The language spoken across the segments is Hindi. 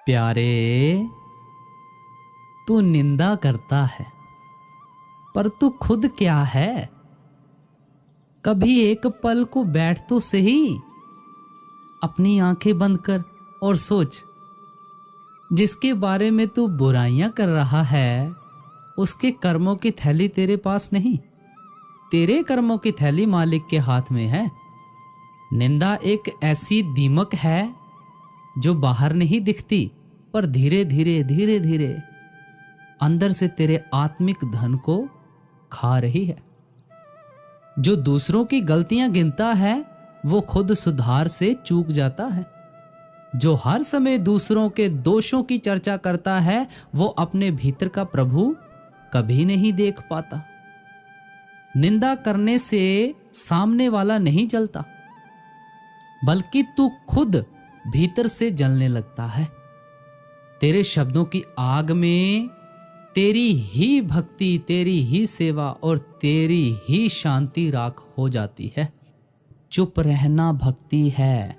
प्यारे, तू निंदा करता है, पर तू खुद क्या है? कभी एक पल को बैठ तो सही, अपनी आंखें बंद कर और सोच। जिसके बारे में तू बुराइयां कर रहा है, उसके कर्मों की थैली तेरे पास नहीं, तेरे कर्मों की थैली मालिक के हाथ में है। निंदा एक ऐसी दीमक है जो बाहर नहीं दिखती, पर धीरे धीरे धीरे धीरे अंदर से तेरे आत्मिक धन को खा रही है। जो दूसरों की गलतियां गिनता है, वो खुद सुधार से चूक जाता है। जो हर समय दूसरों के दोषों की चर्चा करता है, वो अपने भीतर का प्रभु कभी नहीं देख पाता। निंदा करने से सामने वाला नहीं जलता, बल्कि तू खुद भीतर से जलने लगता है। तेरे शब्दों की आग में तेरी ही भक्ति, तेरी ही सेवा और तेरी ही शांति राख हो जाती है। चुप रहना भक्ति है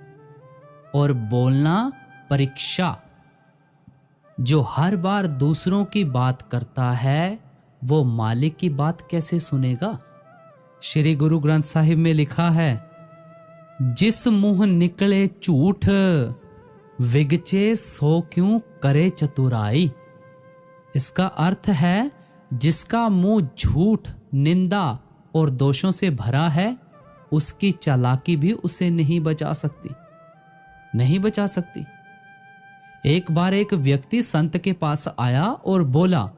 और बोलना परीक्षा। जो हर बार दूसरों की बात करता है, वो मालिक की बात कैसे सुनेगा? श्री गुरु ग्रंथ साहिब में लिखा है, जिस मुंह निकले झूठ, विगचे सो क्यों करे चतुराई। इसका अर्थ है, जिसका मुंह झूठ, निंदा और दोषों से भरा है, उसकी चालाकी भी उसे नहीं बचा सकती, नहीं बचा सकती। एक बार एक व्यक्ति संत के पास आया और बोला,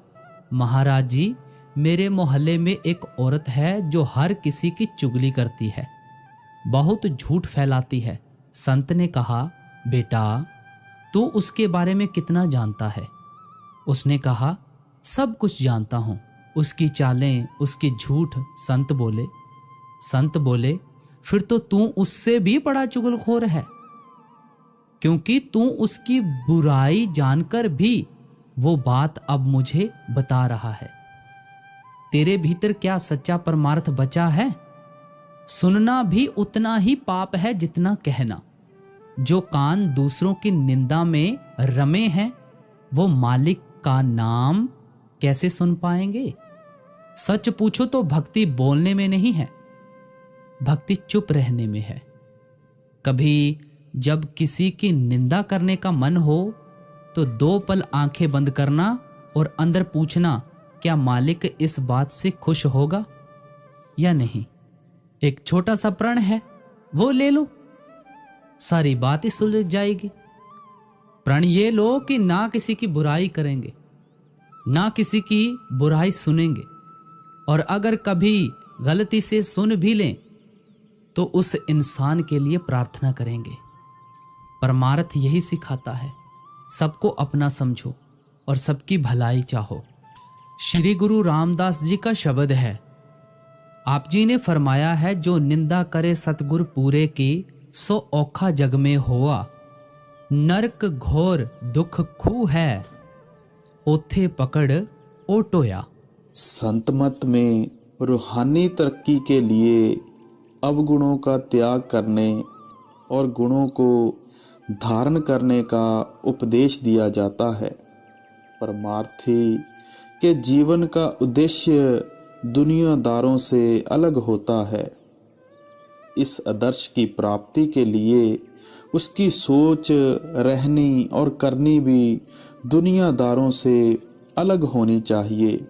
महाराज जी, मेरे मोहल्ले में एक औरत है जो हर किसी की चुगली करती है, बहुत झूठ फैलाती है। संत ने कहा, बेटा, तू उसके बारे में कितना जानता है? उसने कहा, सब कुछ जानता हूं, उसकी चालें, उसके झूठ। संत बोले, फिर तो तू उससे भी बड़ा चुगलखोर है, क्योंकि तू उसकी बुराई जानकर भी वो बात अब मुझे बता रहा है। तेरे भीतर क्या सच्चा परमार्थ बचा है? सुनना भी उतना ही पाप है जितना कहना। जो कान दूसरों की निंदा में रमे हैं, वो मालिक का नाम कैसे सुन पाएंगे? सच पूछो तो भक्ति बोलने में नहीं है, भक्ति चुप रहने में है। कभी जब किसी की निंदा करने का मन हो, तो 2 पल आंखें बंद करना और अंदर पूछना, क्या मालिक इस बात से खुश होगा या नहीं? एक छोटा सा प्रण है, वो ले लो, सारी बात ही सुलझ जाएगी। प्रण ये लो कि ना किसी की बुराई करेंगे, ना किसी की बुराई सुनेंगे, और अगर कभी गलती से सुन भी लें तो उस इंसान के लिए प्रार्थना करेंगे। परमार्थ यही सिखाता है, सबको अपना समझो और सबकी भलाई चाहो। श्री गुरु रामदास जी का शब्द है, आप जी ने फरमाया है, जो निंदा करे सतगुर पूरे की, सो औखा जग में होआ। नरक घोर दुख खू है, ओथे पकड़ ओटोया। संत मत में रूहानी तरक्की के लिए अवगुणों का त्याग करने और गुणों को धारण करने का उपदेश दिया जाता है। परमार्थी के जीवन का उद्देश्य दुनियादारों से अलग होता है। इस आदर्श की प्राप्ति के लिए उसकी सोच, रहनी और करनी भी दुनियादारों से अलग होनी चाहिए।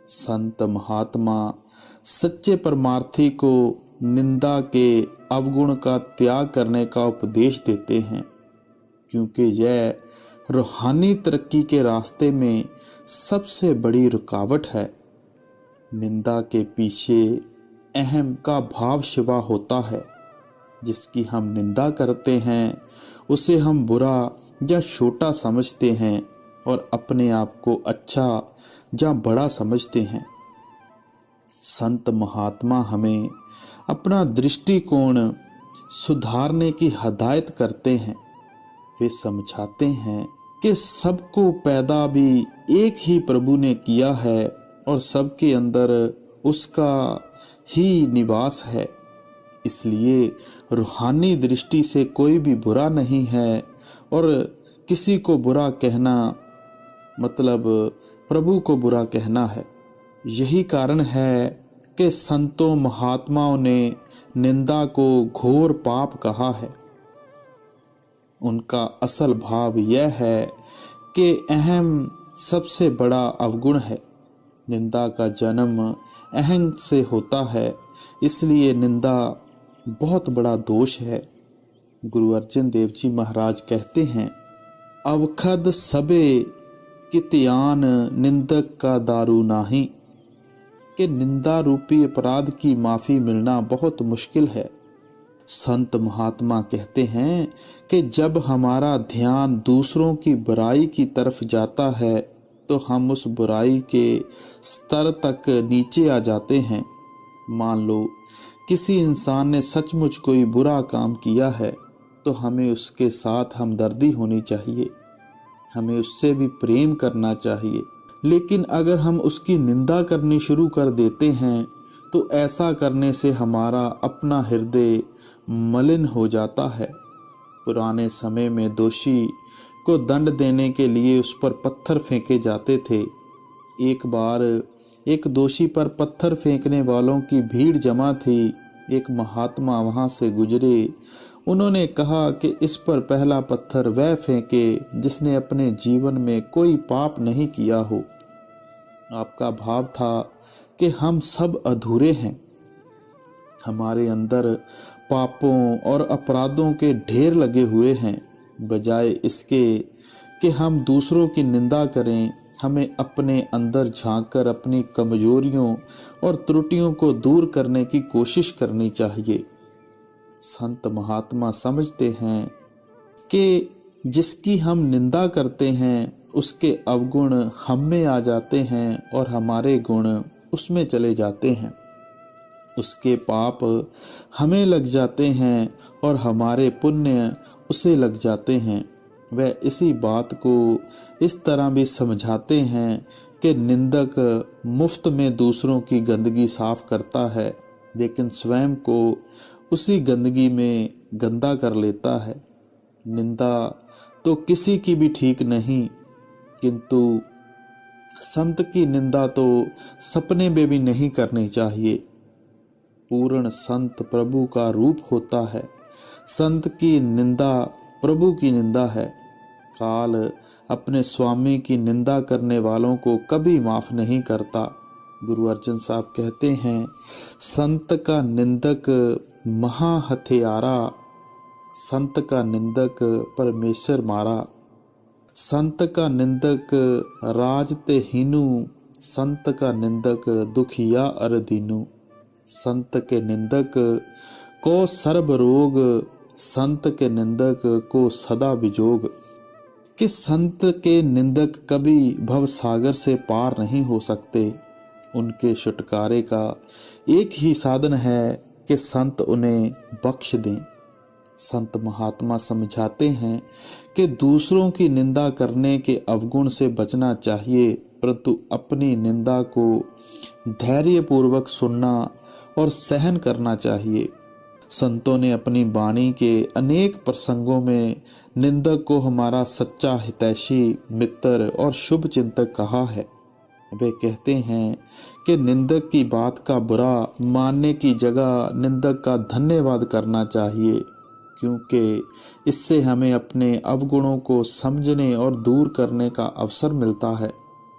संत महात्मा सच्चे परमार्थी को निंदा के अवगुण का त्याग करने का उपदेश देते हैं, क्योंकि यह रूहानी तरक्की के रास्ते में सबसे बड़ी रुकावट है। निंदा के पीछे अहम का भाव शिवा होता है। जिसकी हम निंदा करते हैं, उसे हम बुरा या छोटा समझते हैं और अपने आप को अच्छा या बड़ा समझते हैं। संत महात्मा हमें अपना दृष्टिकोण सुधारने की हदायत करते हैं। वे समझाते हैं कि सबको पैदा भी एक ही प्रभु ने किया है और सबके अंदर उसका ही निवास है। इसलिए रूहानी दृष्टि से कोई भी बुरा नहीं है और किसी को बुरा कहना मतलब प्रभु को बुरा कहना है। यही कारण है कि संतों महात्माओं ने निंदा को घोर पाप कहा है। उनका असल भाव यह है कि अहम सबसे बड़ा अवगुण है। निंदा का जन्म अहं से होता है, इसलिए निंदा बहुत बड़ा दोष है। गुरु अर्जन देव जी महाराज कहते हैं, अवखद सबे कित्यान निंदक का दारू नाही, कि निंदा रूपी अपराध की माफी मिलना बहुत मुश्किल है। संत महात्मा कहते हैं कि जब हमारा ध्यान दूसरों की बुराई की तरफ जाता है तो हम उस बुराई के स्तर तक नीचे आ जाते हैं। मान लो किसी इंसान ने सचमुच कोई बुरा काम किया है तो हमें उसके साथ हमदर्दी होनी चाहिए, हमें उससे भी प्रेम करना चाहिए। लेकिन अगर हम उसकी निंदा करनी शुरू कर देते हैं तो ऐसा करने से हमारा अपना हृदय मलिन हो जाता है। पुराने समय में दोषी को दंड देने के लिए उस पर पत्थर फेंके जाते थे। एक बार एक दोषी पर पत्थर फेंकने वालों की भीड़ जमा थी। एक महात्मा वहां से गुजरे। उन्होंने कहा कि इस पर पहला पत्थर वह फेंके जिसने अपने जीवन में कोई पाप नहीं किया हो। आपका भाव था कि हम सब अधूरे हैं, हमारे अंदर पापों और अपराधों के ढेर लगे हुए हैं। बजाय इसके कि हम दूसरों की निंदा करें, हमें अपने अंदर झांककर अपनी कमजोरियों और त्रुटियों को दूर करने की कोशिश करनी चाहिए। संत महात्मा समझते हैं कि जिसकी हम निंदा करते हैं उसके अवगुण हम में आ जाते हैं और हमारे गुण उसमें चले जाते हैं। उसके पाप हमें लग जाते हैं और हमारे पुण्य उसे लग जाते हैं। वह इसी बात को इस तरह भी समझाते हैं कि निंदक मुफ्त में दूसरों की गंदगी साफ करता है, लेकिन स्वयं को उसी गंदगी में गंदा कर लेता है। निंदा तो किसी की भी ठीक नहीं, किंतु संत की निंदा तो सपने में भी नहीं करनी चाहिए। पूर्ण संत प्रभु का रूप होता है। संत की निंदा प्रभु की निंदा है। काल अपने स्वामी की निंदा करने वालों को कभी माफ नहीं करता। गुरु अर्जन साहब कहते हैं, संत का निंदक महा हथियारा, संत का निंदक परमेश्वर मारा। संत का निंदक राज ते हीनू, संत का निंदक दुखिया अर दीनू। संत के निंदक को सर्ब रोग, संत के निंदक को सदा विजोग। कि संत के निंदक कभी भव सागर से पार नहीं हो सकते। उनके छुटकारे का एक ही साधन है कि संत उन्हें बख्श दें। संत महात्मा समझाते हैं कि दूसरों की निंदा करने के अवगुण से बचना चाहिए, परंतु अपनी निंदा को धैर्यपूर्वक सुनना और सहन करना चाहिए। संतों ने अपनी वाणी के अनेक प्रसंगों में निंदक को हमारा सच्चा हितैषी मित्र और शुभ चिंतक कहा है। वे कहते हैं कि निंदक की बात का बुरा मानने की जगह निंदक का धन्यवाद करना चाहिए, क्योंकि इससे हमें अपने अवगुणों को समझने और दूर करने का अवसर मिलता है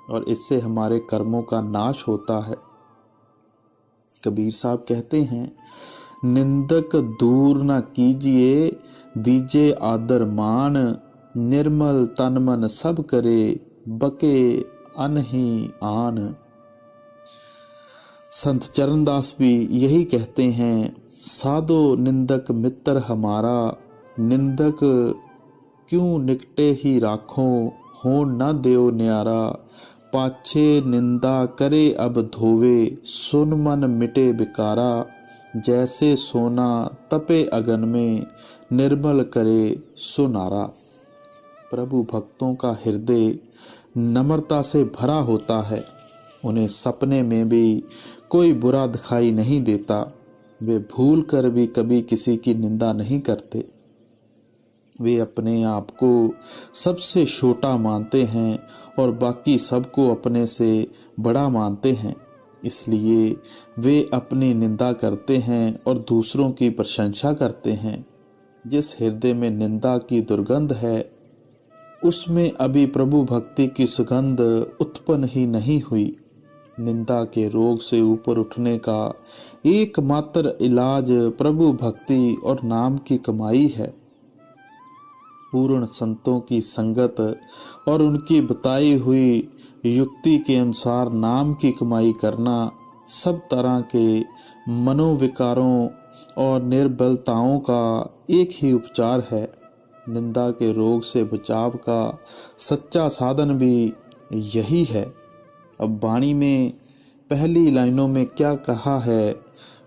और इससे हमारे कर्मों का नाश होता है। कबीर साहब कहते हैं, निंदक दूर न कीजिए, दीजे आदर मान, निर्मल तन मन सब करे, बके अनही आन। संत चरणदास भी यही कहते हैं, साधो निंदक मित्र हमारा, निंदक क्यों निकटे ही राखो, हो न देओ न्यारा, पाछे निंदा करे अब धोवे, सुन मन मिटे बिकारा, जैसे सोना तपे अगन में, निर्मल करे सुनारा। प्रभु भक्तों का हृदय नम्रता से भरा होता है। उन्हें सपने में भी कोई बुरा दिखाई नहीं देता। वे भूल कर भी कभी किसी की निंदा नहीं करते। वे अपने आप को सबसे छोटा मानते हैं और बाकी सबको अपने से बड़ा मानते हैं। इसलिए वे अपनी निंदा करते हैं और दूसरों की प्रशंसा करते हैं। जिस हृदय में निंदा की दुर्गंध है, उसमें अभी प्रभु भक्ति की सुगंध उत्पन्न ही नहीं हुई। निंदा के रोग से ऊपर उठने का एकमात्र इलाज प्रभु भक्ति और नाम की कमाई है। पूर्ण संतों की संगत और उनकी बताई हुई युक्ति के अनुसार नाम की कमाई करना सब तरह के मनोविकारों और निर्बलताओं का एक ही उपचार है। निंदा के रोग से बचाव का सच्चा साधन भी यही है। अब वाणी में पहली लाइनों में क्या कहा है?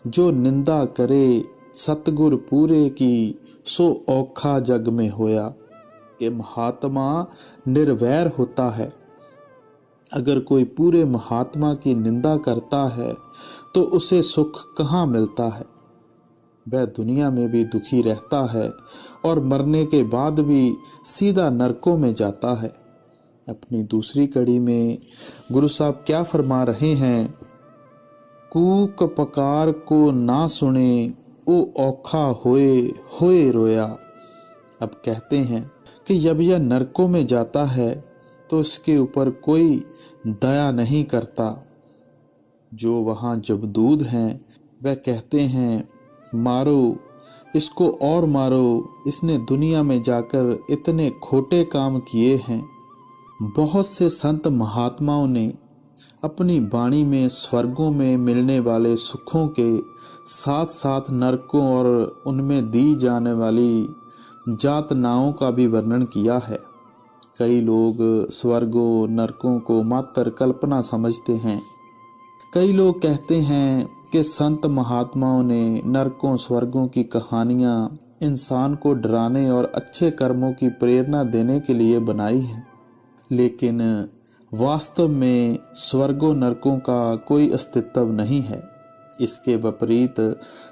जो निंदा करे सतगुर पूरे की, सो औखा जग में होया। कि महात्मा निर्वैर होता है। अगर कोई पूरे महात्मा की निंदा करता है तो उसे सुख कहाँ मिलता है? वह दुनिया में भी दुखी रहता है और मरने के बाद भी सीधा नरकों में जाता है। अपनी दूसरी कड़ी में गुरु साहब क्या फरमा रहे हैं? कूक पकार को ना सुने, ओ औखा होए होए रोया। अब कहते हैं कि जब यह नरकों में जाता है तो इसके ऊपर कोई दया नहीं करता। जो वहाँ जबदूद हैं वह कहते हैं, मारो इसको और मारो, इसने दुनिया में जाकर इतने खोटे काम किए हैं। बहुत से संत महात्माओं ने अपनी वाणी में स्वर्गों में मिलने वाले सुखों के साथ साथ नरकों और उनमें दी जाने वाली यातनाओं का भी वर्णन किया है। कई लोग स्वर्गों नरकों को मात्र कल्पना समझते हैं। कई लोग कहते हैं कि संत महात्माओं ने नरकों स्वर्गों की कहानियां इंसान को डराने और अच्छे कर्मों की प्रेरणा देने के लिए बनाई हैं। लेकिन वास्तव में स्वर्गों नरकों का कोई अस्तित्व नहीं है। इसके विपरीत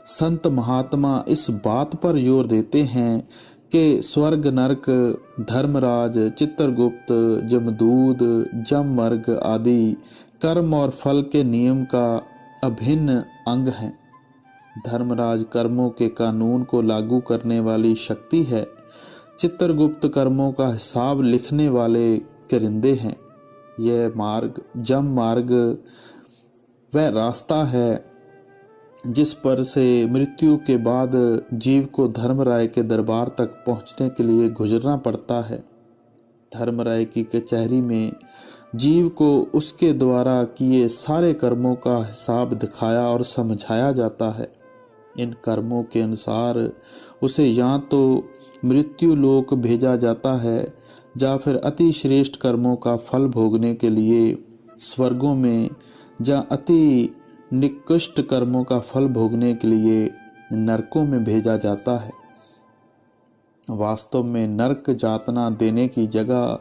संत महात्मा इस बात पर जोर देते हैं कि स्वर्ग नरक धर्मराज, चित्रगुप्त, जमदूत, जमवर्ग आदि कर्म और फल के नियम का अभिन्न अंग हैं। धर्मराज कर्मों के कानून को लागू करने वाली शक्ति है। चित्रगुप्त कर्मों का हिसाब लिखने वाले करिंदे हैं। यह मार्ग जम मार्ग वह रास्ता है जिस पर से मृत्यु के बाद जीव को धर्मराय के दरबार तक पहुंचने के लिए गुजरना पड़ता है। धर्मराय की कचहरी में जीव को उसके द्वारा किए सारे कर्मों का हिसाब दिखाया और समझाया जाता है। इन कर्मों के अनुसार उसे या तो मृत्यु लोक भेजा जाता है या फिर अति श्रेष्ठ कर्मों का फल भोगने के लिए स्वर्गों में, या अति निकृष्ट कर्मों का फल भोगने के लिए नरकों में भेजा जाता है। वास्तव में नरक यातना देने की जगह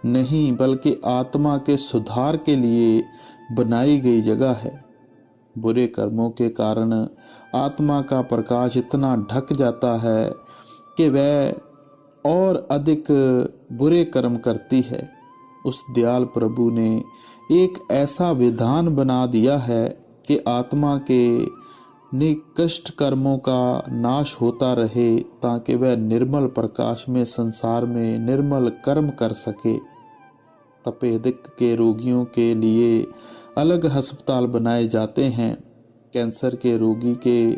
नहीं बल्कि आत्मा के सुधार के लिए बनाई गई जगह है। बुरे कर्मों के कारण आत्मा का प्रकाश इतना ढक जाता है कि वह और अधिक बुरे कर्म करती है। उस दयाल प्रभु ने एक ऐसा विधान बना दिया है कि आत्मा के निकृष्ट कर्मों का नाश होता रहे ताकि वह निर्मल प्रकाश में संसार में निर्मल कर्म कर सके। तपेदिक के रोगियों के लिए अलग अस्पताल बनाए जाते हैं। कैंसर के रोगी के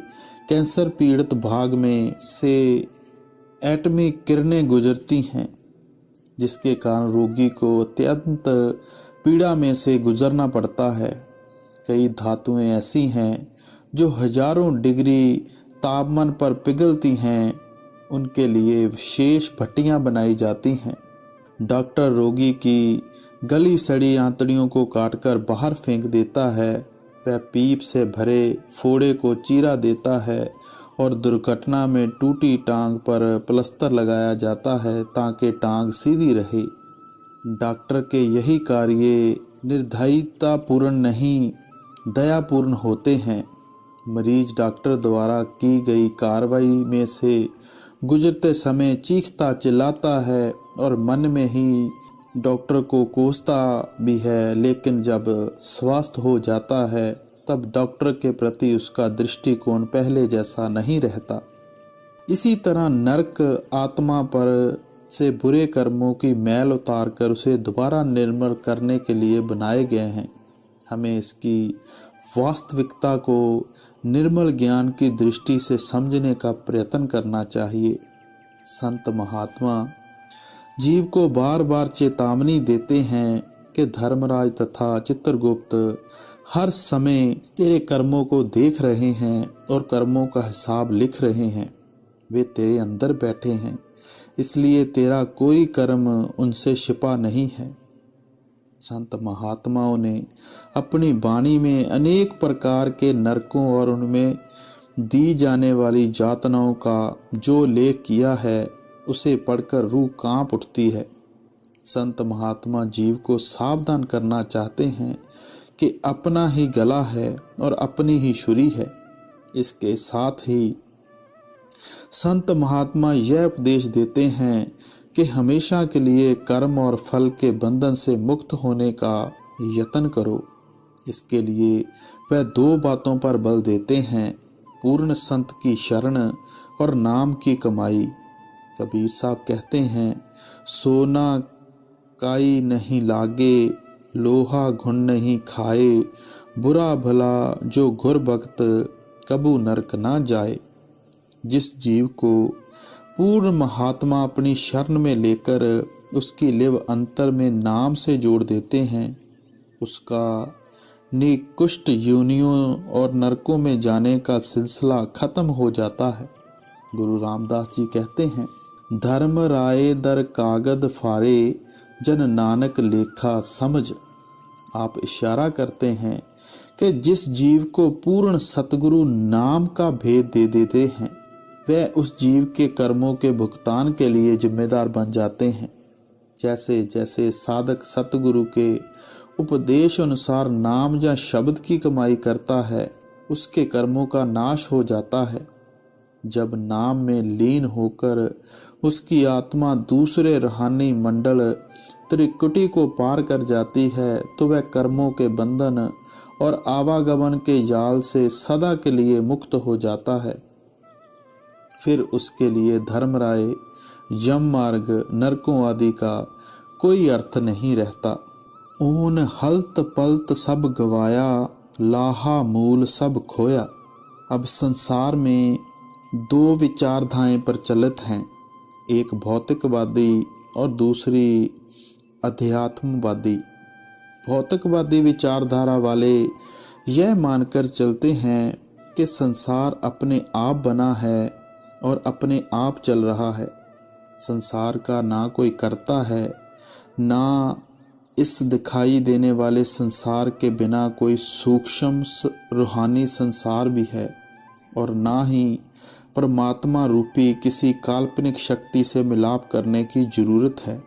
कैंसर पीड़ित भाग में से एटमी किरणें गुजरती हैं, जिसके कारण रोगी को अत्यंत पीड़ा में से गुजरना पड़ता है। कई धातुएं ऐसी हैं जो हजारों डिग्री तापमान पर पिघलती हैं। उनके लिए विशेष भट्टियां बनाई जाती हैं। डॉक्टर रोगी की गली सड़ी आंतड़ियों को काटकर बाहर फेंक देता है। वह पीप से भरे फोड़े को चीरा देता है और दुर्घटना में टूटी टांग पर प्लास्टर लगाया जाता है ताकि टांग सीधी रहे। डॉक्टर के यही कार्य निर्दयतापूर्ण नहीं, दयापूर्ण होते हैं। मरीज डॉक्टर द्वारा की गई कार्रवाई में से गुजरते समय चीखता चिल्लाता है और मन में ही डॉक्टर को कोसता भी है, लेकिन जब स्वस्थ हो जाता है तब डॉक्टर के प्रति उसका दृष्टिकोण पहले जैसा नहीं रहता। इसी तरह नरक आत्मा पर से बुरे कर्मों की मैल उतारकर उसे दोबारा निर्मल करने के लिए बनाए गए हैं। हमें इसकी वास्तविकता को निर्मल ज्ञान की दृष्टि से समझने का प्रयत्न करना चाहिए। संत महात्मा जीव को बार बार चेतावनी देते हैं कि धर्मराज तथा चित्रगुप्त हर समय तेरे कर्मों को देख रहे हैं और कर्मों का हिसाब लिख रहे हैं। वे तेरे अंदर बैठे हैं, इसलिए तेरा कोई कर्म उनसे छिपा नहीं है। संत महात्माओं ने अपनी वाणी में अनेक प्रकार के नरकों और उनमें दी जाने वाली यातनाओं का जो लेख किया है, उसे पढ़कर रूह कांप उठती है। संत महात्मा जीव को सावधान करना चाहते हैं कि अपना ही गला है और अपनी ही छुरी है। इसके साथ ही संत महात्मा यह उपदेश देते हैं कि हमेशा के लिए कर्म और फल के बंधन से मुक्त होने का यत्न करो। इसके लिए वह दो बातों पर बल देते हैं, पूर्ण संत की शरण और नाम की कमाई। कबीर साहब कहते हैं, सोना काई नहीं लागे, लोहा घुन नहीं खाए, बुरा भला जो घुर भक्त, कबू नरक ना जाए। जिस जीव को पूर्ण महात्मा अपनी शरण में लेकर उसकी लिव अंतर में नाम से जोड़ देते हैं, उसका निकृष्ट योनियों और नरकों में जाने का सिलसिला खत्म हो जाता है। गुरु रामदास जी कहते हैं, धर्म राय दर कागद फारे, जन नानक लेखा समझ। आप इशारा करते हैं कि जिस जीव को पूर्ण सतगुरु नाम का भेद दे देते हैं, वह उस जीव के कर्मों के भुगतान के लिए जिम्मेदार बन जाते हैं। जैसे जैसे साधक सतगुरु के उपदेश अनुसार नाम या शब्द की कमाई करता है, उसके कर्मों का नाश हो जाता है। जब नाम में लीन होकर उसकी आत्मा दूसरे रूहानी मंडल त्रिकुटी को पार कर जाती है, तो वह कर्मों के बंधन और आवागमन के जाल से सदा के लिए मुक्त हो जाता है। फिर उसके लिए धर्मराय, यम मार्ग, नरकों आदि का कोई अर्थ नहीं रहता। ऊन हल्त पल्त सब गवाया, लाहा मूल सब खोया। अब संसार में दो विचारधाराएं प्रचलित हैं, एक भौतिकवादी और दूसरी अध्यात्मवादी। भौतिकवादी विचारधारा वाले यह मानकर चलते हैं कि संसार अपने आप बना है और अपने आप चल रहा है। संसार का ना कोई करता है, ना इस दिखाई देने वाले संसार के बिना कोई सूक्ष्म रूहानी संसार भी है, और ना ही परमात्मा रूपी किसी काल्पनिक शक्ति से मिलाप करने की जरूरत है।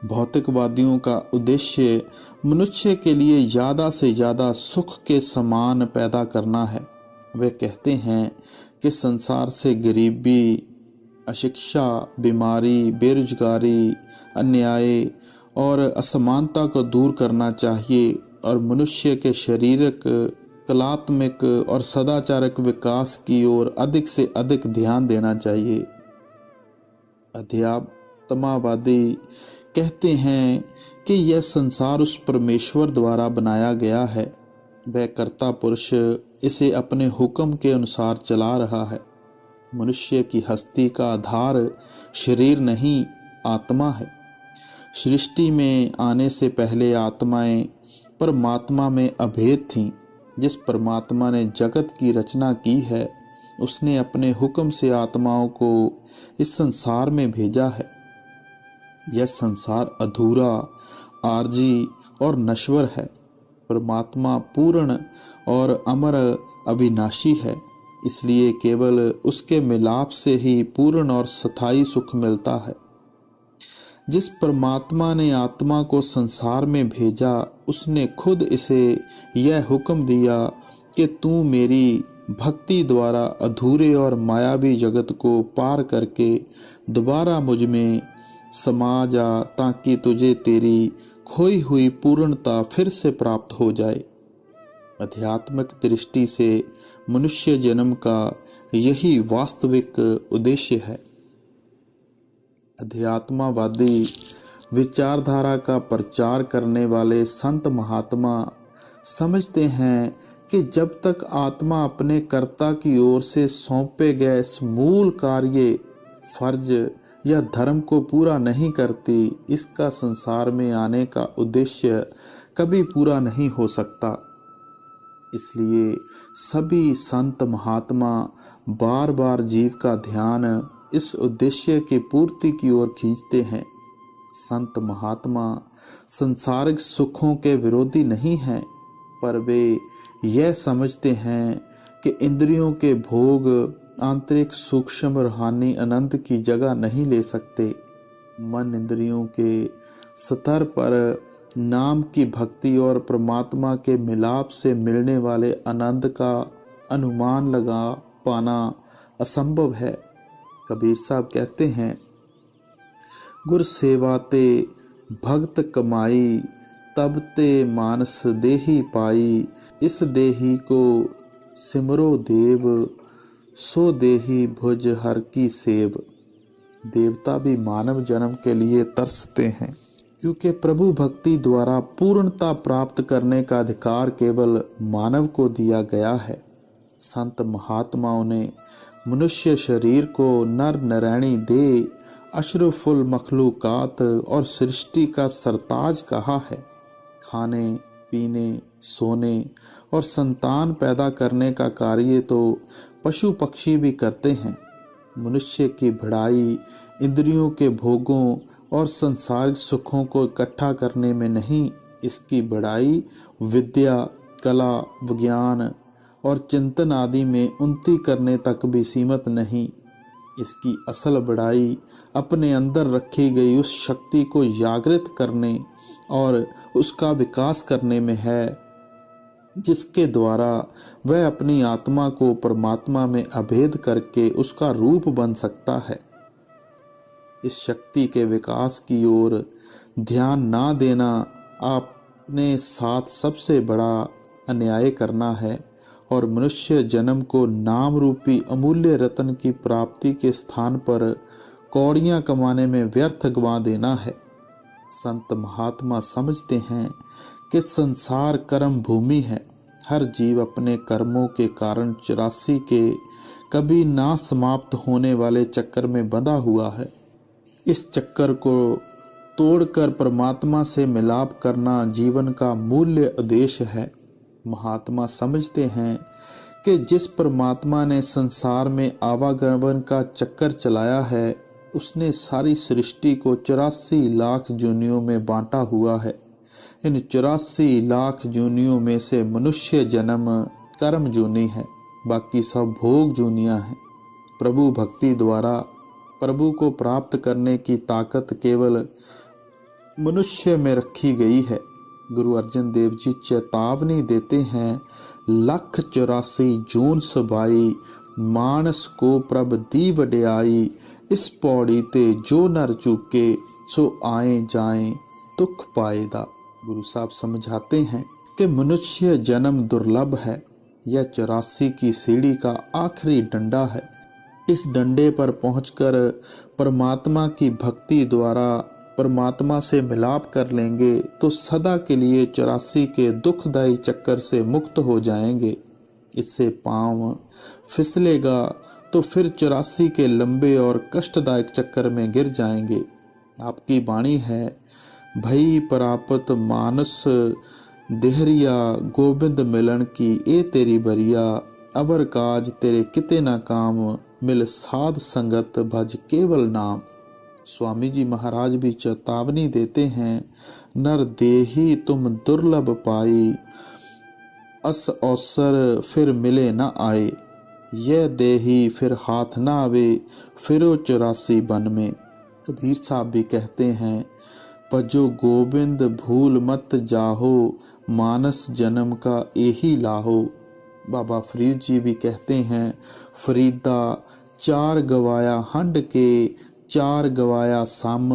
भौतिकवादियों का उद्देश्य मनुष्य के लिए ज़्यादा से ज़्यादा सुख के समान पैदा करना है। वे कहते हैं कि संसार से गरीबी, अशिक्षा, बीमारी, बेरोजगारी, अन्याय और असमानता को दूर करना चाहिए और मनुष्य के शारीरिक, कलात्मक और सदाचारक विकास की ओर अधिक से अधिक ध्यान देना चाहिए। अध्यात्मवादी कहते हैं कि यह संसार उस परमेश्वर द्वारा बनाया गया है, वह कर्ता पुरुष इसे अपने हुक्म के अनुसार चला रहा है। मनुष्य की हस्ती का आधार शरीर नहीं, आत्मा है। सृष्टि में आने से पहले आत्माएं परमात्मा में अभेद थीं। जिस परमात्मा ने जगत की रचना की है, उसने अपने हुक्म से आत्माओं को इस संसार में भेजा है। यह संसार अधूरा, आरजी और नश्वर है। परमात्मा पूर्ण और अमर अविनाशी है, इसलिए केवल उसके मिलाप से ही पूर्ण और स्थायी सुख मिलता है। जिस परमात्मा ने आत्मा को संसार में भेजा, उसने खुद इसे यह हुक्म दिया कि तू मेरी भक्ति द्वारा अधूरे और मायावी जगत को पार करके दोबारा मुझ में समा जा, ताकि तुझे तेरी खोई हुई पूर्णता फिर से प्राप्त हो जाए। आध्यात्मिक दृष्टि से मनुष्य जन्म का यही वास्तविक उद्देश्य है। अध्यात्मवादी विचारधारा का प्रचार करने वाले संत महात्मा समझते हैं कि जब तक आत्मा अपने कर्ता की ओर से सौंपे गए इस मूल कार्य, फर्ज या धर्म को पूरा नहीं करती, इसका संसार में आने का उद्देश्य कभी पूरा नहीं हो सकता। इसलिए सभी संत महात्मा बार बार जीव का ध्यान इस उद्देश्य की पूर्ति की ओर खींचते हैं। संत महात्मा संसारिक सुखों के विरोधी नहीं हैं, पर वे यह समझते हैं कि इंद्रियों के भोग आंतरिक सूक्ष्म रूहानी आनंद की जगह नहीं ले सकते। मन इंद्रियों के स्तर पर नाम की भक्ति और परमात्मा के मिलाप से मिलने वाले आनंद का अनुमान लगा पाना असंभव है। कबीर साहब कहते हैं, गुर सेवा ते भक्त कमाई, तब ते मानस देही पाई, इस देही को सिमरो देव, सो देही भुज हर की सेव। देवता भी मानव जन्म के लिए तरसते हैं, क्योंकि प्रभु भक्ति द्वारा पूर्णता प्राप्त करने का अधिकार केवल मानव को दिया गया है। संत महात्माओं ने मनुष्य शरीर को नर नरैणी दे, अशरफुल मखलूकात और सृष्टि का सरताज कहा है। खाने पीने, सोने और संतान पैदा करने का कार्य तो पशु पक्षी भी करते हैं। मनुष्य की बढ़ाई इंद्रियों के भोगों और संसारिक सुखों को इकट्ठा करने में नहीं, इसकी बढ़ाई विद्या, कला, विज्ञान और चिंतन आदि में उन्नति करने तक भी सीमित नहीं। इसकी असल बढ़ाई अपने अंदर रखी गई उस शक्ति को जागृत करने और उसका विकास करने में है, जिसके द्वारा वह अपनी आत्मा को परमात्मा में अभेद करके उसका रूप बन सकता है। इस शक्ति के विकास की ओर ध्यान ना देना अपने साथ सबसे बड़ा अन्याय करना है और मनुष्य जन्म को नाम रूपी अमूल्य रत्न की प्राप्ति के स्थान पर कौड़ियां कमाने में व्यर्थ गंवा देना है। संत महात्मा समझते हैं कि संसार कर्म भूमि है। हर जीव अपने कर्मों के कारण 84 के कभी ना समाप्त होने वाले चक्कर में बंधा हुआ है। इस चक्कर को तोड़कर परमात्मा से मिलाप करना जीवन का मूल्य उद्देश्य है। महात्मा समझते हैं कि जिस परमात्मा ने संसार में आवागमन का चक्कर चलाया है, उसने सारी सृष्टि को 84 लाख योनियों में बांटा हुआ है। इन 84 लाख योनियों में से मनुष्य जन्म कर्म योनि है, बाकी सब भोग योनियां हैं। प्रभु भक्ति द्वारा प्रभु को प्राप्त करने की ताकत केवल मनुष्य में रखी गई है। गुरु अर्जन देव जी चेतावनी देते हैं, 184 जून सबाई, मानस को प्रभ दी वड्याई, इस पौड़ी ते जो नर चूके, सो आए जाए दुख पाएदा। गुरु साहब समझाते हैं कि मनुष्य जन्म दुर्लभ है। यह 84 की सीढ़ी का आखिरी डंडा है। इस डंडे पर पहुंचकर परमात्मा की भक्ति द्वारा परमात्मा से मिलाप कर लेंगे तो सदा के लिए 84 के दुखदायी चक्कर से मुक्त हो जाएंगे। इससे पांव फिसलेगा तो फिर 84 के लंबे और कष्टदायक चक्कर में गिर जाएंगे। आपकी वाणी है, भई परापत मानस देहरिया, गोविंद मिलन की ए तेरी बरिया, अबर काज तेरे किते ना काम, मिल साध संगत भज केवल नाम। स्वामी जी महाराज भी चेतावनी देते हैं, नर देही तुम दुर्लभ पाई, अस अवसर फिर मिले न आए, यह देही फिर हाथ न आवे, फिरो 84 बन में। कबीर साहब भी कहते हैं, पजो गोविंद भूल मत जाहो, मानस जन्म का यही लाहो, बाबा फरीद जी भी कहते हैं, फरीदा चार गवाया हंड के, चार गवाया सम,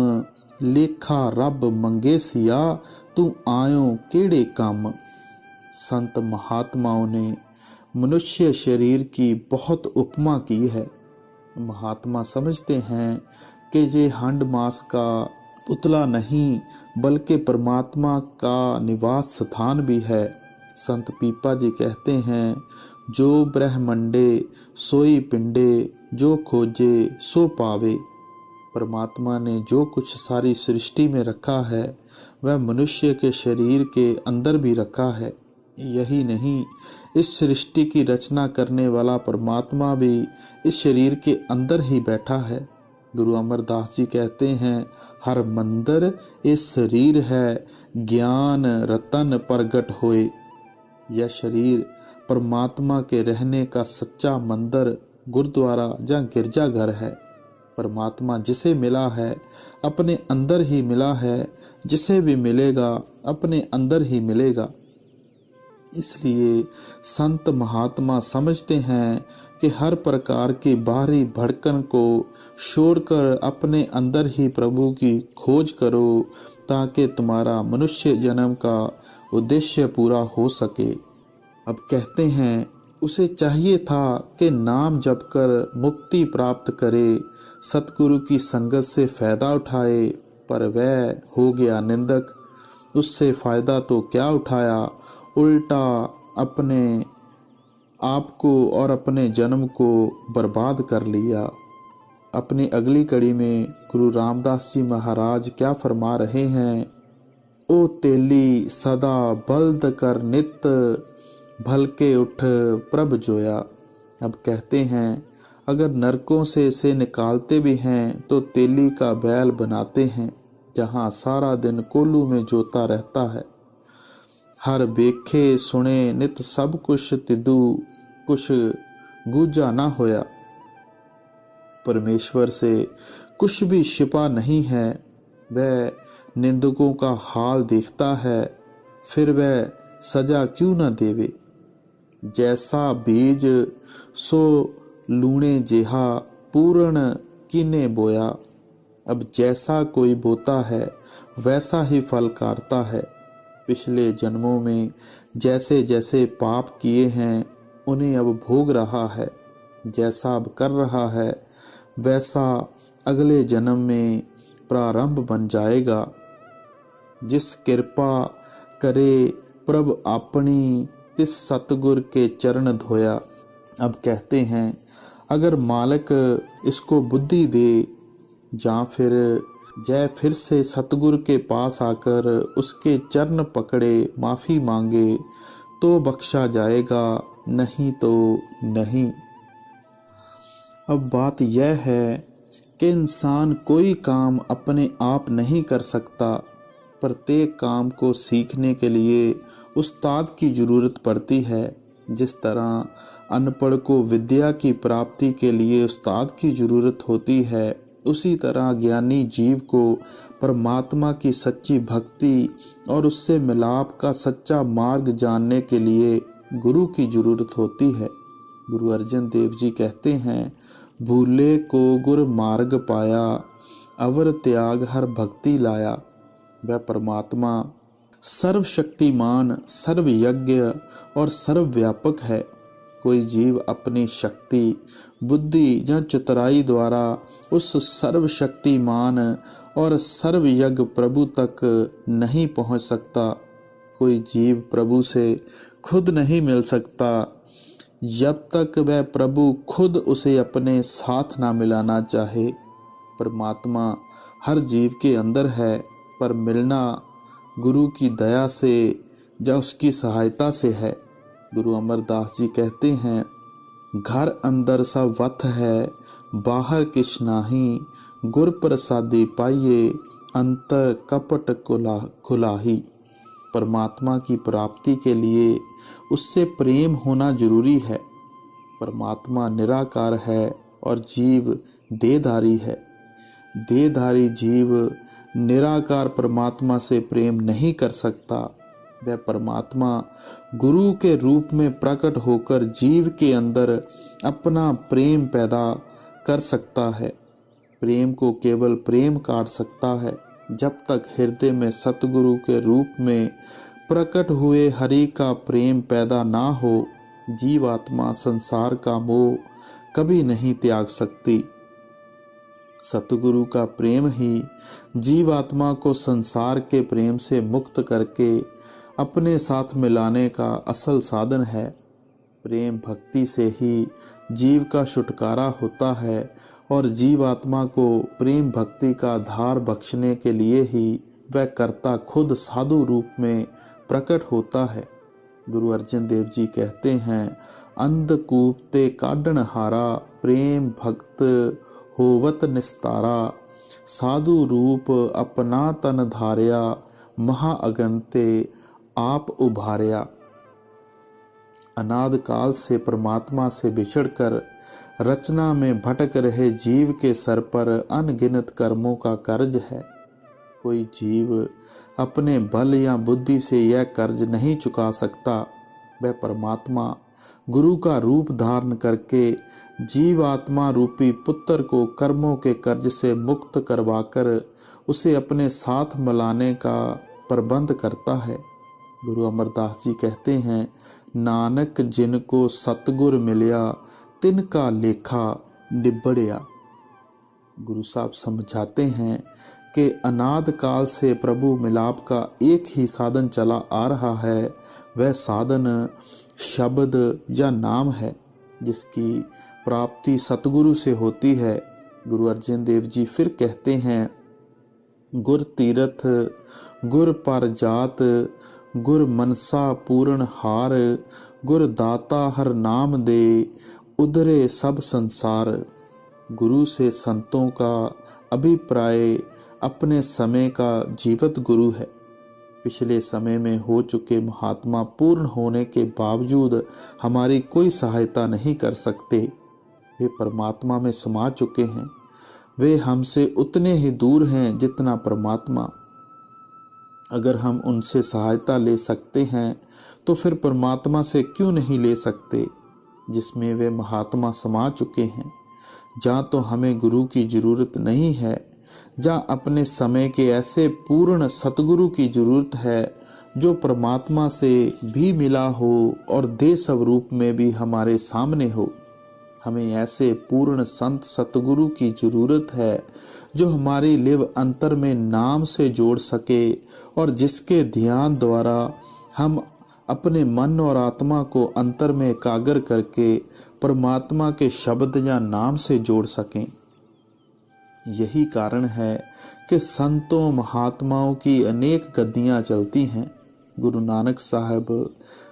लेखा रब मंगे सिया, तू आयो केड़े काम। संत महात्माओं ने मनुष्य शरीर की बहुत उपमा की है। महात्मा समझते हैं कि ये हंड मास का पुतला नहीं बल्कि परमात्मा का निवास स्थान भी है। संत पीपा जी कहते हैं, जो ब्रह्मंडे सोई पिंडे, जो खोजे सो पावे। परमात्मा ने जो कुछ सारी सृष्टि में रखा है वह मनुष्य के शरीर के अंदर भी रखा है। यही नहीं, इस सृष्टि की रचना करने वाला परमात्मा भी इस शरीर के अंदर ही बैठा है। गुरु अमरदास जी कहते हैं, हर मंदिर ये शरीर है, ज्ञान रतन प्रगट होए। यह शरीर परमात्मा के रहने का सच्चा मंदिर, गुरुद्वारा या गिरजाघर है। परमात्मा जिसे मिला है अपने अंदर ही मिला है, जिसे भी मिलेगा अपने अंदर ही मिलेगा। इसलिए संत महात्मा समझते हैं कि हर प्रकार की बाहरी भड़कन को छोड़कर अपने अंदर ही प्रभु की खोज करो, ताकि तुम्हारा मनुष्य जन्म का उद्देश्य पूरा हो सके। अब कहते हैं, उसे चाहिए था कि नाम जपकर मुक्ति प्राप्त करे, सतगुरु की संगत से फायदा उठाए, पर वह हो गया निंदक। उससे फायदा तो क्या उठाया, उल्टा अपने आप को और अपने जन्म को बर्बाद कर लिया। अपनी अगली कड़ी में गुरु रामदास जी महाराज क्या फरमा रहे हैं, ओ तेली सदा बल्द कर नित, भलके उठ प्रभ जोया। अब कहते हैं, अगर नरकों से इसे निकालते भी हैं तो तेली का बैल बनाते हैं, जहाँ सारा दिन कोल्हू में जोता रहता है। हर बेखे सुने नित सब कुछ तिदू, कुछ गूंजा ना होया। परमेश्वर से कुछ भी छिपा नहीं है। वह निंदकों का हाल देखता है, फिर वह सजा क्यों न देवे। जैसा बीज सो लूणे जेहा, पूर्ण किने बोया। अब जैसा कोई बोता है वैसा ही फल काटता है। पिछले जन्मों में जैसे जैसे पाप किए हैं उन्हें अब भोग रहा है। जैसा अब कर रहा है वैसा अगले जन्म में प्रारंभ बन जाएगा। जिस कृपा करे प्रभ अपनी, तिस सतगुर के चरण धोया। अब कहते हैं, अगर मालिक इसको बुद्धि दे या फिर से सतगुर के पास आकर उसके चरण पकड़े माफ़ी मांगे तो बख्शा जाएगा, नहीं तो नहीं। अब बात यह है कि इंसान कोई काम अपने आप नहीं कर सकता। प्रत्येक काम को सीखने के लिए उस्ताद की ज़रूरत पड़ती है। जिस तरह अनपढ़ को विद्या की प्राप्ति के लिए उस्ताद की ज़रूरत होती है, उसी तरह ज्ञानी जीव को परमात्मा की सच्ची भक्ति और उससे मिलाप का सच्चा मार्ग जानने के लिए गुरु की ज़रूरत होती है। गुरु अर्जन देव जी कहते हैं, भूले को गुर मार्ग पाया, अवर त्याग हर भक्ति लाया। वह परमात्मा सर्वशक्तिमान, सर्वयज्ञ और सर्वव्यापक है। कोई जीव अपनी शक्ति, बुद्धि या चतुराई द्वारा उस सर्वशक्तिमान और सर्वयज्ञ प्रभु तक नहीं पहुंच सकता। कोई जीव प्रभु से खुद नहीं मिल सकता जब तक वह प्रभु खुद उसे अपने साथ ना मिलाना चाहे। परमात्मा हर जीव के अंदर है, पर मिलना गुरु की दया से या उसकी सहायता से है। गुरु अमरदास जी कहते हैं, घर अंदर सा वत है, बाहर किछ नाही, गुर प्रसादी पाइये, अंतर कपट खुलाही। परमात्मा की प्राप्ति के लिए उससे प्रेम होना जरूरी है। परमात्मा निराकार है और जीव देहधारी है। देहधारी जीव निराकार परमात्मा से प्रेम नहीं कर सकता। वह परमात्मा गुरु के रूप में प्रकट होकर जीव के अंदर अपना प्रेम पैदा कर सकता है। प्रेम को केवल प्रेम काट सकता है। जब तक हृदय में सतगुरु के रूप में प्रकट हुए हरि का प्रेम पैदा ना हो, जीवात्मा संसार का मोह कभी नहीं त्याग सकती। सतगुरु का प्रेम ही जीवात्मा को संसार के प्रेम से मुक्त करके अपने साथ मिलाने का असल साधन है। प्रेम भक्ति से ही जीव का छुटकारा होता है और जीवात्मा को प्रेम भक्ति का धार बख्शने के लिए ही वह कर्ता खुद साधु रूप में प्रकट होता है। गुरु अर्जन देव जी कहते हैं, अंधकूप ते काढ़न हारा, प्रेम भक्त होवत निस्तारा, साधु रूप अपना तन धार्या, महाअगन ते आप उभार्या। अनाद काल से परमात्मा से बिछड़कर रचना में भटक रहे जीव के सर पर अनगिनत कर्मों का कर्ज है। कोई जीव अपने बल या बुद्धि से यह कर्ज नहीं चुका सकता। वह परमात्मा गुरु का रूप धारण करके जीवात्मा रूपी पुत्र को कर्मों के कर्ज से मुक्त करवाकर उसे अपने साथ मिलाने का प्रबंध करता है। गुरु अमरदास जी कहते हैं, नानक जिनको सतगुर मिलिया, तिनका लेखा निबड़िया। गुरु साहब समझाते हैं कि अनाद काल से प्रभु मिलाप का एक ही साधन चला आ रहा है। वह साधन शब्द या नाम है, जिसकी प्राप्ति सतगुरु से होती है। गुरु अर्जन देव जी फिर कहते हैं, गुर तीरथ गुर पर जात, गुर मनसा पूर्ण हार, गुर दाता हर नाम दे, उधरे सब संसार। गुरु से संतों का अभिप्राय अपने समय का जीवित गुरु है। पिछले समय में हो चुके महात्मा पूर्ण होने के बावजूद हमारी कोई सहायता नहीं कर सकते। वे परमात्मा में समा चुके हैं। वे हमसे उतने ही दूर हैं जितना परमात्मा। अगर हम उनसे सहायता ले सकते हैं तो फिर परमात्मा से क्यों नहीं ले सकते, जिसमें वे महात्मा समा चुके हैं। जहाँ तो हमें गुरु की जरूरत नहीं है, जहाँ अपने समय के ऐसे पूर्ण सतगुरु की जरूरत है जो परमात्मा से भी मिला हो और देह स्वरूप में भी हमारे सामने हो। हमें ऐसे पूर्ण संत सतगुरु की जरूरत है जो हमारी लिव अंतर में नाम से जोड़ सके और जिसके ध्यान द्वारा हम अपने मन और आत्मा को अंतर में एकाग्र करके परमात्मा के शब्द या नाम से जोड़ सकें। यही कारण है कि संतों महात्माओं की अनेक गद्दियाँ चलती हैं। गुरु नानक साहब,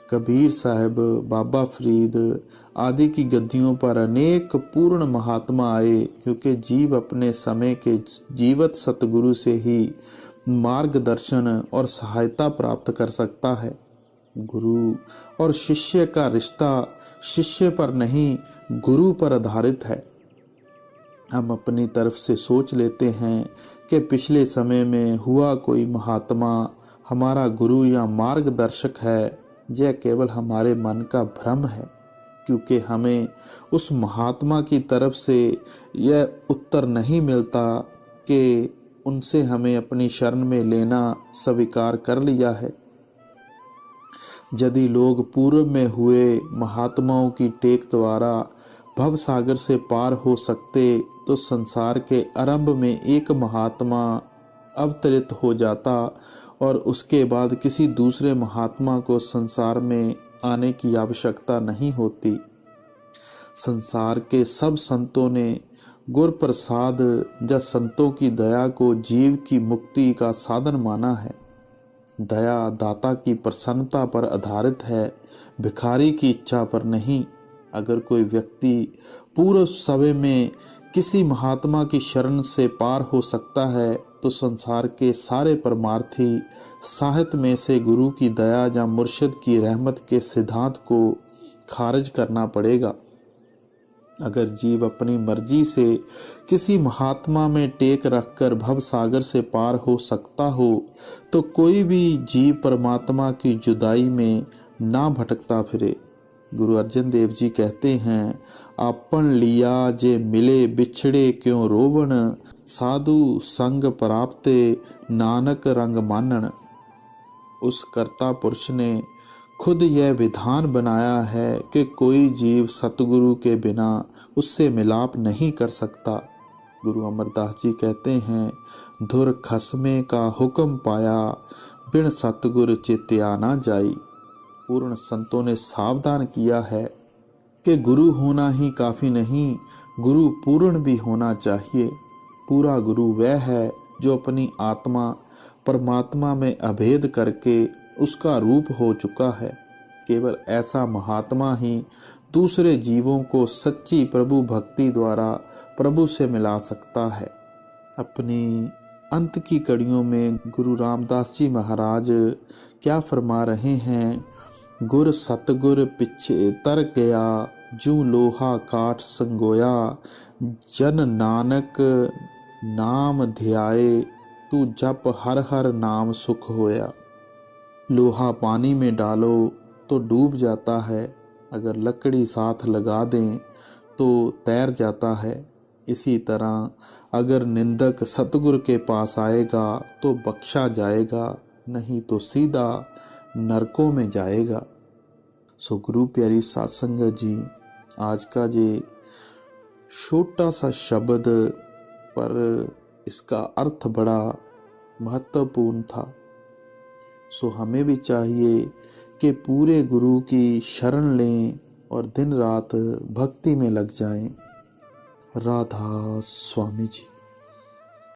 कबीर साहब, बाबा फरीद आदि की गद्दियों पर अनेक पूर्ण महात्मा आए, क्योंकि जीव अपने समय के जीवित सतगुरु से ही मार्गदर्शन और सहायता प्राप्त कर सकता है। गुरु और शिष्य का रिश्ता शिष्य पर नहीं, गुरु पर आधारित है। हम अपनी तरफ से सोच लेते हैं कि पिछले समय में हुआ कोई महात्मा हमारा गुरु या मार्गदर्शक है। यह केवल हमारे मन का भ्रम है, क्योंकि हमें उस महात्मा की तरफ से यह उत्तर नहीं मिलता कि उनसे हमें अपनी शरण में लेना स्वीकार कर लिया है। यदि लोग पूर्व में हुए महात्माओं की टेक द्वारा भव सागर से पार हो सकते तो संसार के आरंभ में एक महात्मा अवतरित हो जाता और उसके बाद किसी दूसरे महात्मा को संसार में आने की आवश्यकता नहीं होती। संसार के सब संतों ने गुर प्रसाद या संतों की दया को जीव की मुक्ति का साधन माना है। दया दाता की प्रसन्नता पर आधारित है, भिखारी की इच्छा पर नहीं। अगर कोई व्यक्ति पूर्व समय में किसी महात्मा की शरण से पार हो सकता है तो संसार के सारे परमार्थी साहित्य में से गुरु की दया या मुर्शिद की रहमत के सिद्धांत को खारिज करना पड़ेगा। अगर जीव अपनी मर्जी से किसी महात्मा में टेक रखकर भव सागर से पार हो सकता हो तो कोई भी जीव परमात्मा की जुदाई में ना भटकता फिरे। गुरु अर्जन देव जी कहते हैं, आपन लिया जे मिले बिछड़े क्यों रोवण, साधु संग प्राप्ते नानक रंग मानन। उस कर्ता पुरुष ने खुद यह विधान बनाया है कि कोई जीव सतगुरु के बिना उससे मिलाप नहीं कर सकता। गुरु अमरदास जी कहते हैं, धुर खसमे का हुक्म पाया, बिन सतगुर चित्या ना जाई। पूर्ण संतों ने सावधान किया है कि गुरु होना ही काफ़ी नहीं, गुरु पूर्ण भी होना चाहिए। पूरा गुरु वह है जो अपनी आत्मा परमात्मा में अभेद करके उसका रूप हो चुका है। केवल ऐसा महात्मा ही दूसरे जीवों को सच्ची प्रभु भक्ति द्वारा प्रभु से मिला सकता है। अपनी अंत की कड़ियों में गुरु रामदास जी महाराज क्या फरमा रहे हैं, गुर सतगुर पिछे तर गया, जू लोहा काठ संगोया, जन नानक नाम ध्याए, तू जप हर हर नाम सुख होया। लोहा पानी में डालो तो डूब जाता है, अगर लकड़ी साथ लगा दें तो तैर जाता है। इसी तरह अगर निंदक सतगुरु के पास आएगा तो बख्शा जाएगा, नहीं तो सीधा नरकों में जाएगा। सो गुरु प्यारी साध संगत जी, आज का ये छोटा सा शब्द पर इसका अर्थ बड़ा महत्वपूर्ण था। सो हमें भी चाहिए कि पूरे गुरु की शरण लें और दिन रात भक्ति में लग जाएं। राधा स्वामी जी।